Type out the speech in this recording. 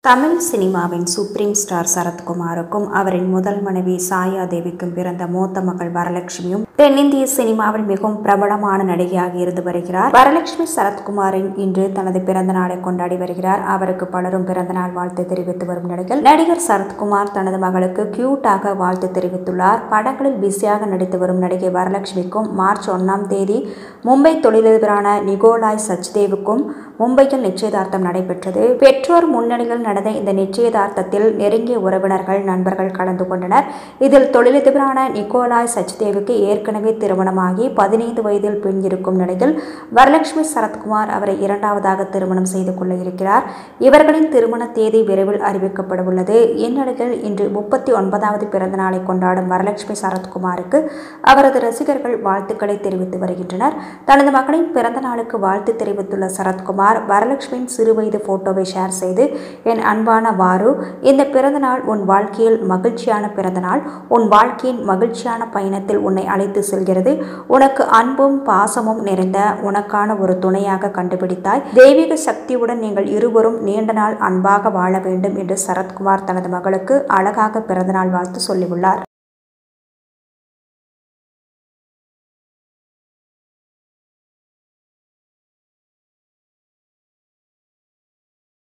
தமிழ் சினிமாவின் supreme star சரத்குமாருக்கும் அவரின் முதல் மனைவி சாயா தேவிக்கும் பிறந்த மூத்த மகள் வரலட்சுமியும் தென்னிந்திய சினிமாவில் மிகவும் பிரபலமான நடிகையாக இருந்து வருகிறார். வரலட்சுமி சரத்குமாரின் இன்று தனது பிறந்த நாளை கொண்டாடி வருகிறார். அவருக்கு பலரும் பிறந்த நாள் வாழ்த்து தெரிவித்து வரும் நிலையில் நடிகர் சரத்குமார் தனது மகளுக்கு கியூட்டாக வாழ்த்து தெரிவித்துள்ளார். படங்களில் பிஸியாக நடித்து வரும் நடிகை வரலட்சுமிக்கும் மார்ச் 1ஆம் தேதி மும்பை தொழிலதிபரான நிகோலாய் சச்தேவுக்கும் மும்பையில் நிச்சயதார்த்தம் நடைபெற்றது. பெற்றோர் முன்னிலையில் நடந்த இந்த நிச்சயதார்த்தத்தில் நெருங்கிய உறவினர்கள், நண்பர்கள் கலந்து கொண்டனர். இதில் தொழிலதிபரான நிகோலாய் சச்தேவுக்கு ஏற்கனவே திருமணமாகி 15 வயதில் பெண் இருக்கும் நிலையில் வரலட்சுமி சரத்குமார் அவரை இரண்டாவதாக திருமணம் செய்து கொள்ள இருக்கிறார். இவர்களின் திருமண தேதி விரைவில் அறிவிக்கப்பட உள்ளது. இந்நிலையில் இன்று 39வது பிறந்த நாளை கொண்டாடும் வரலட்சுமி சரத்குமாருக்கு அவரது ரசிகர்கள் வாழ்த்துக்களை தெரிவித்து வருகின்றனர். தனது மகளின் பிறந்த நாளுக்கு வாழ்த்து தெரிவித்துள்ள சரத்குமார் வரலட்சுமியின் சிறுவயது போட்டோவை ஷேர் செய்து, என் அன்பான வாரு, இந்த பிறந்த நாள் உன் வாழ்க்கையில் மகிழ்ச்சியான பிறந்த நாள். உன் வாழ்க்கையின் மகிழ்ச்சியான பயணத்தில் உன்னை அழைத்து செல்கிறது. உனக்கு அன்பும் பாசமும் நிறைந்த உனக்கான ஒரு துணையாக கண்டுபிடித்தாய். தெய்வீக சக்தியுடன் நீங்கள் இருவரும் நீண்ட நாள் அன்பாக வாழ வேண்டும் என்று சரத்குமார் தனது மகளுக்கு அழகாக பிறந்தநாள் வாழ்த்து சொல்லியுள்ளார்.